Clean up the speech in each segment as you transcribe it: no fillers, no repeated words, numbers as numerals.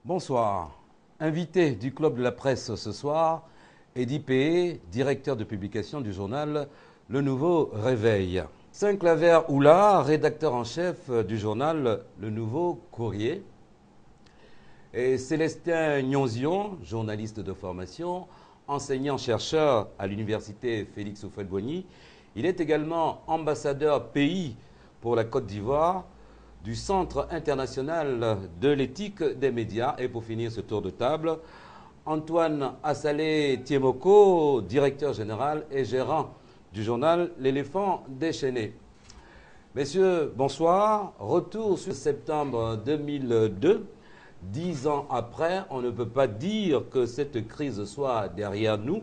Bonsoir. Invité du Club de la Presse ce soir, Eddy Péé, directeur de publication du journal Le Nouveau Réveil. Saint-Claver Oula, rédacteur en chef du journal Le Nouveau Courrier. Et Célestin Gnonzion, journaliste de formation, enseignant-chercheur à l'université Félix Houphouët-Boigny. Il est également ambassadeur pays pour la Côte d'Ivoire du Centre international de l'éthique des médias. Et pour finir ce tour de table, Antoine Assalé Tiemoko, directeur général et gérant du journal L'éléphant déchaîné. Messieurs, bonsoir. Retour sur septembre 2002. 10 ans après, on ne peut pas dire que cette crise soit derrière nous.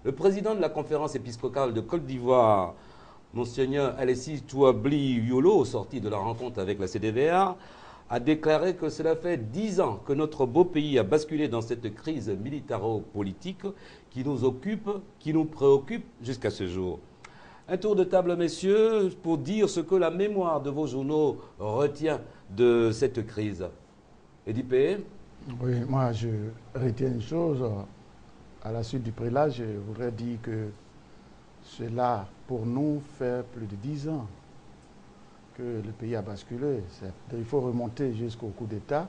Le président de la conférence épiscopale de Côte d'Ivoire, Monseigneur Alessi Touabli Yolo, sorti de la rencontre avec la CDVR, a déclaré que cela fait 10 ans que notre beau pays a basculé dans cette crise militaro-politique qui nous occupe, qui nous préoccupe jusqu'à ce jour. Un tour de table, messieurs, pour dire ce que la mémoire de vos journaux retient de cette crise. Eddy Péé. Oui, moi je retiens une chose. À la suite du prélat, je voudrais dire que cela, pour nous, fait plus de 10 ans que le pays a basculé. Il faut remonter jusqu'au coup d'État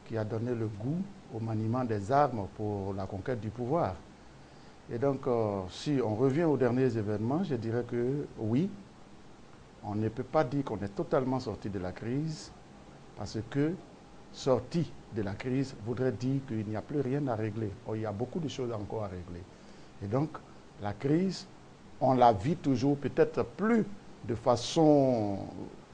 qui a donné le goût au maniement des armes pour la conquête du pouvoir. Et donc, si on revient aux derniers événements, je dirais que oui, on ne peut pas dire qu'on est totalement sorti de la crise, parce que sorti de la crise voudrait dire qu'il n'y a plus rien à régler. Or, il y a beaucoup de choses encore à régler. Et donc, la crise, on la vit toujours, peut-être plus de façon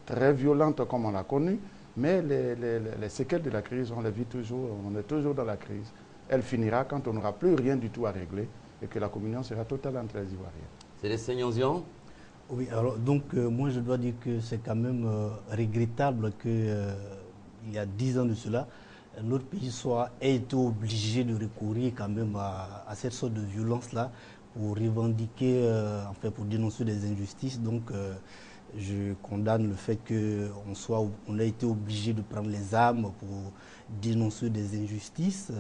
très violente comme on l'a connue, mais les séquelles de la crise, on les vit toujours, on est toujours dans la crise. Elle finira quand on n'aura plus rien du tout à régler et que la communion sera totale entre les Ivoiriens. Célestin Gnonzion. Oui, alors donc moi je dois dire que c'est quand même regrettable que il y a 10 ans de cela, notre pays ait été obligé de recourir quand même à cette sorte de violence-là pour revendiquer, enfin pour dénoncer des injustices. Donc je condamne le fait qu'on ait été obligé de prendre les armes pour dénoncer des injustices.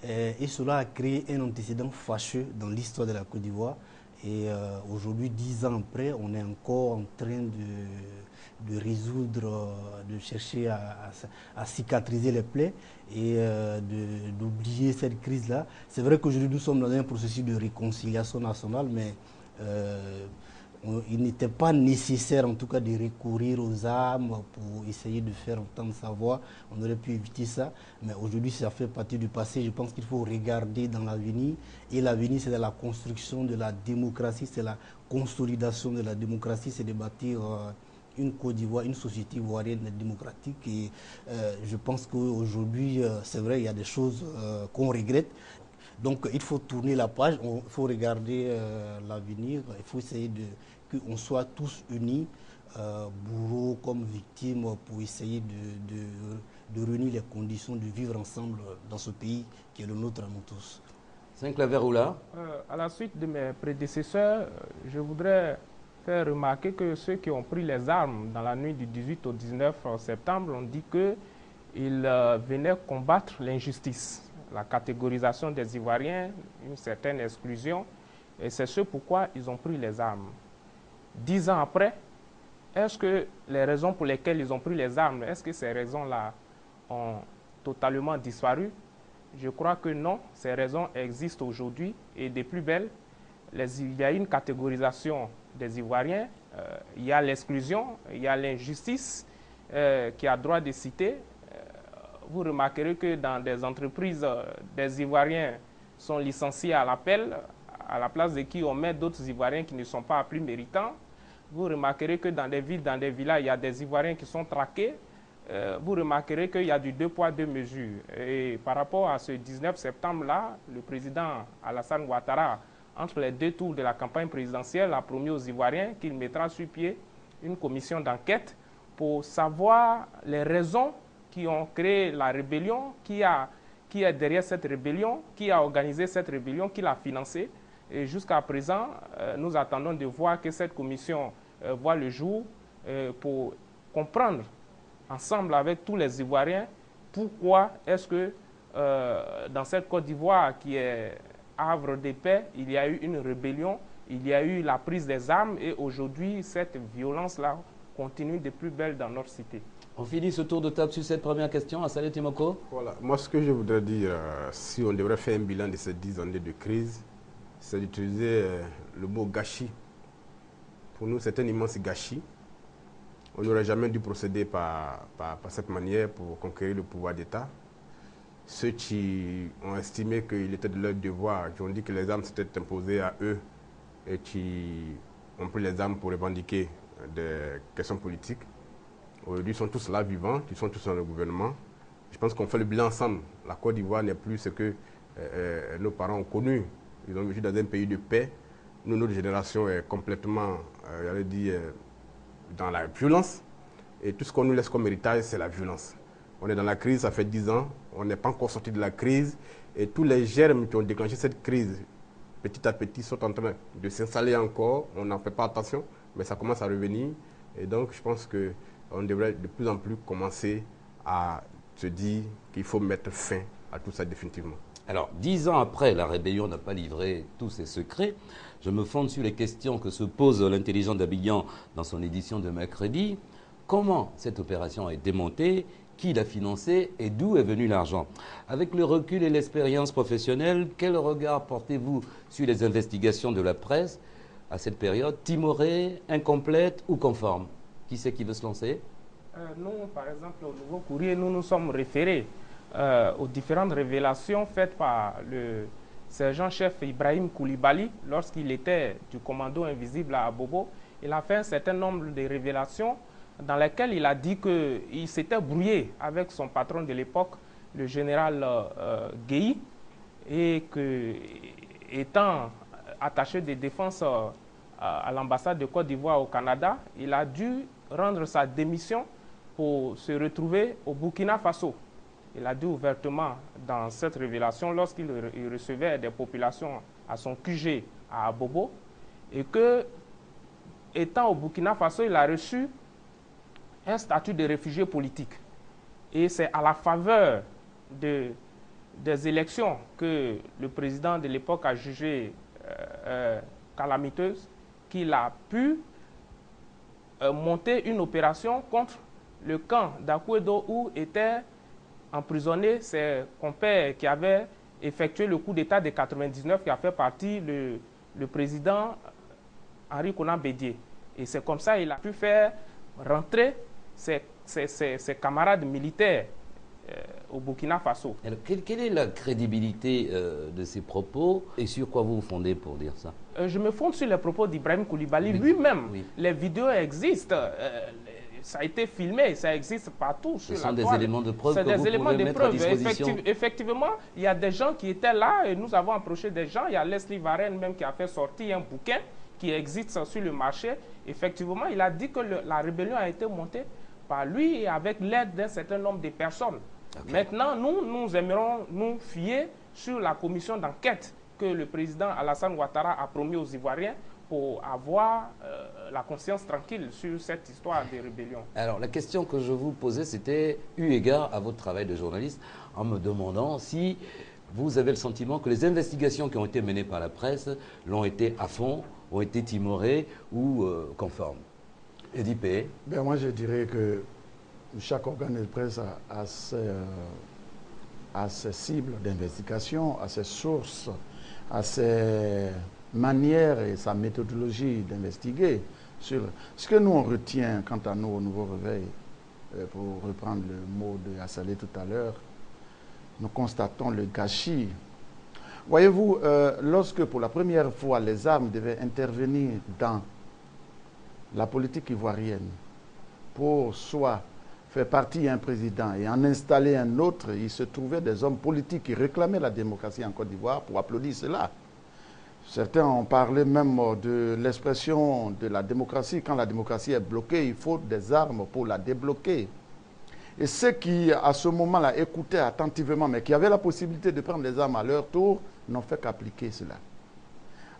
Et cela a créé un antécédent fâcheux dans l'histoire de la Côte d'Ivoire. Et aujourd'hui, 10 ans après, on est encore en train de résoudre, de chercher à cicatriser les plaies et d'oublier cette crise-là. C'est vrai qu'aujourd'hui, nous sommes dans un processus de réconciliation nationale, mais il n'était pas nécessaire, en tout cas, de recourir aux armes pour essayer de faire entendre sa voix. On aurait pu éviter ça, mais aujourd'hui, ça fait partie du passé. Je pense qu'il faut regarder dans l'avenir. Et l'avenir, c'est la construction de la démocratie, c'est la consolidation de la démocratie, c'est de bâtir une Côte d'Ivoire, une société ivoirienne démocratique. Et je pense qu'aujourd'hui, c'est vrai, il y a des choses qu'on regrette. Donc il faut tourner la page, il faut regarder l'avenir, il faut essayer qu'on soit tous unis, bourreaux comme victimes, pour essayer de réunir les conditions de vivre ensemble dans ce pays qui est le nôtre à nous tous. Saint-Claver Oula. À la suite de mes prédécesseurs, je voudrais faire remarquer que ceux qui ont pris les armes dans la nuit du 18 au 19 septembre ont dit qu'ils venaient combattre l'injustice, la catégorisation des Ivoiriens, une certaine exclusion, et c'est ce pourquoi ils ont pris les armes. 10 ans après, est-ce que les raisons pour lesquelles ils ont pris les armes, est-ce que ces raisons-là ont totalement disparu? Je crois que non, ces raisons existent aujourd'hui et des plus belles. Il y a une catégorisation des Ivoiriens, il y a l'exclusion, il y a l'injustice qui a droit de citer. Vous remarquerez que dans des entreprises, des Ivoiriens sont licenciés à l'appel, à la place de qui on met d'autres Ivoiriens qui ne sont pas plus méritants. Vous remarquerez que dans des villes, dans des villages, il y a des Ivoiriens qui sont traqués. Vous remarquerez qu'il y a du 2 poids 2 mesures. Et par rapport à ce 19 septembre-là, le président Alassane Ouattara, entre les 2 tours de la campagne présidentielle, a promis aux Ivoiriens qu'il mettra sur pied une commission d'enquête pour savoir les raisons qui ont créé la rébellion, qui est derrière cette rébellion, qui a organisé cette rébellion, qui l'a financée. Et jusqu'à présent, nous attendons de voir que cette commission voit le jour pour comprendre ensemble avec tous les Ivoiriens pourquoi est-ce que dans cette Côte d'Ivoire qui est havre de paix, il y a eu une rébellion, il y a eu la prise des armes et aujourd'hui, cette violence-là continue de plus belle dans notre cité. On finit ce tour de table sur cette première question. Assalé Timoko. Voilà. Moi, ce que je voudrais dire, si on devrait faire un bilan de ces 10 années de crise, c'est d'utiliser le mot gâchis. Pour nous, c'est un immense gâchis. On n'aurait jamais dû procéder par cette manière pour conquérir le pouvoir d'État. Ceux qui ont estimé qu'il était de leur devoir, qui ont dit que les armes s'étaient imposées à eux et qui ont pris les armes pour revendiquer des questions politiques, aujourd'hui, ils sont tous là vivants, ils sont tous dans le gouvernement. Je pense qu'on fait le bilan ensemble. La Côte d'Ivoire n'est plus ce que nos parents ont connu. Ils ont vécu dans un pays de paix. Nous, notre génération est complètement, j'allais dire, dans la violence. Et tout ce qu'on nous laisse comme héritage, c'est la violence. On est dans la crise, ça fait 10 ans. On n'est pas encore sorti de la crise. Et tous les germes qui ont déclenché cette crise, petit à petit, sont en train de s'installer encore. On n'en fait pas attention, mais ça commence à revenir. Et donc, je pense qu'on devrait de plus en plus commencer à se dire qu'il faut mettre fin à tout ça définitivement. Alors, 10 ans après, la rébellion n'a pas livré tous ses secrets. Je me fonde sur les questions que se pose l'intelligent d'Abidjan dans son édition de mercredi. Comment cette opération a été montée? Qui l'a financée et d'où est venu l'argent? Avec le recul et l'expérience professionnelle, quel regard portez-vous sur les investigations de la presse à cette période, timorée, incomplète ou conforme? Qui c'est qui veut se lancer? Nous, par exemple, au Nouveau Courrier, nous nous sommes référés aux différentes révélations faites par le sergent-chef Ibrahim Koulibaly lorsqu'il était du commando invisible à Abobo. Il a fait un certain nombre de révélations dans lesquelles il a dit qu'il s'était brouillé avec son patron de l'époque, le général Guéhi, et que, étant attaché de défense à l'ambassade de Côte d'Ivoire au Canada, il a dû rendre sa démission pour se retrouver au Burkina Faso. Il a dit ouvertement dans cette révélation, lorsqu'il recevait des populations à son QG à Abobo, et que, étant au Burkina Faso, il a reçu un statut de réfugié politique. Et c'est à la faveur des élections que le président de l'époque a jugé calamiteuse qu'il a pu monter une opération contre le camp d'Akouedo où étaient emprisonnés ses compères qui avaient effectué le coup d'État de 99 qui a fait partie le président Henri Konan Bédié. Et c'est comme ça qu'il a pu faire rentrer ses camarades militaires au Burkina Faso. Alors, quelle est la crédibilité de ces propos et sur quoi vous vous fondez pour dire ça? Je me fonde sur les propos d'Ibrahim Koulibaly lui-même. Oui. Les vidéos existent. Ça a été filmé, ça existe partout sur la toile. Ce sont des éléments de preuve que vous pouvez mettre à disposition. Effectivement, il y a des gens qui étaient là et nous avons approché des gens. Il y a Leslie Varenne même qui a fait sortir un bouquin qui existe sur le marché. Effectivement, il a dit que la rébellion a été montée par lui et avec l'aide d'un certain nombre de personnes. Okay. Maintenant, nous aimerions nous fier sur la commission d'enquête que le président Alassane Ouattara a promis aux Ivoiriens pour avoir la conscience tranquille sur cette histoire de rébellion. Alors, la question que je vous posais, c'était eu égard à votre travail de journaliste, en me demandant si vous avez le sentiment que les investigations qui ont été menées par la presse l'ont été à fond, ont été timorées ou conformes. Eddy P. Ben, moi, je dirais que chaque organe de presse a ses cibles d'investigation, a ses sources, a ses manière et sa méthodologie d'investiguer. Sur ce que nous on retient quant à nous au Nouveau Réveil, pour reprendre le mot de Assalé tout à l'heure, nous constatons le gâchis. Voyez-vous, lorsque pour la première fois les armes devaient intervenir dans la politique ivoirienne pour soit faire partie un président et en installer un autre, il se trouvait des hommes politiques qui réclamaient la démocratie en Côte d'Ivoire pour applaudir cela. Certains ont parlé même de l'expression de la démocratie. Quand la démocratie est bloquée, il faut des armes pour la débloquer. Et ceux qui, à ce moment-là, écoutaient attentivement, mais qui avaient la possibilité de prendre les armes à leur tour, n'ont fait qu'appliquer cela.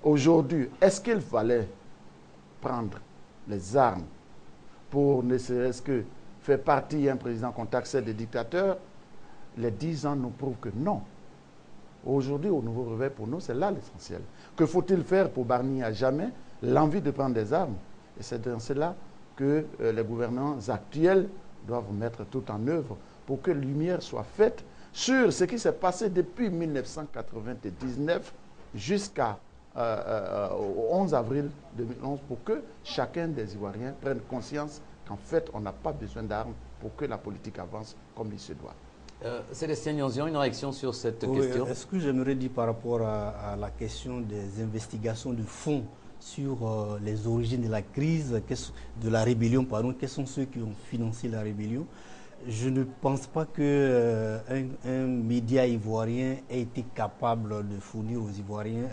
Aujourd'hui, est-ce qu'il fallait prendre les armes pour ne serait-ce que faire partie d'un président qu'on taxait de dictateur? les 10 ans nous prouvent que non. Aujourd'hui, au nouveau réveil, pour nous, c'est là l'essentiel. Que faut-il faire pour bannir à jamais l'envie de prendre des armes? Et c'est dans cela que les gouvernants actuels doivent mettre tout en œuvre pour que lumière soit faite sur ce qui s'est passé depuis 1999 jusqu'au 11 avril 2011 pour que chacun des Ivoiriens prenne conscience qu'en fait, on n'a pas besoin d'armes pour que la politique avance comme il se doit. Célestin Nionzion, une réaction sur cette Oui, question? est-ce que j'aimerais dire par rapport à la question des investigations de fond sur les origines de la crise, de la rébellion, pardon, quels sont ceux qui ont financé la rébellion? Je ne pense pas qu'un média ivoirien ait été capable de fournir aux Ivoiriens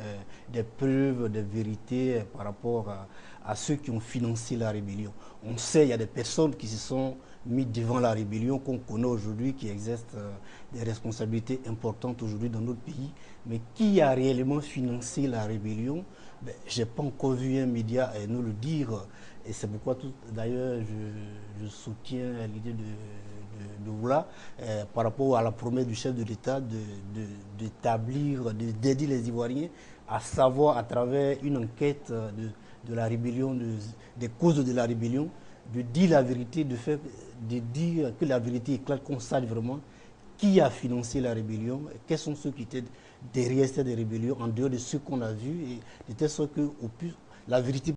des preuves, des vérités par rapport à ceux qui ont financé la rébellion. On sait qu'il y a des personnes qui se sont mis devant la rébellion, qu'on connaît aujourd'hui, qui exercent des responsabilités importantes aujourd'hui dans notre pays. Mais qui a réellement financé la rébellion? Je n'ai pas encore vu un média nous le dire. Et c'est pourquoi, d'ailleurs, je soutiens l'idée de Oula par rapport à la promesse du chef de l'État d'aider les Ivoiriens à savoir, à travers une enquête de la rébellion, des causes de la rébellion, de dire la vérité, de dire que la vérité éclate, qu'on sache vraiment qui a financé la rébellion, quels sont ceux qui étaient derrière cette rébellion, en dehors de ce qu'on a vu, et de telle sorte que la vérité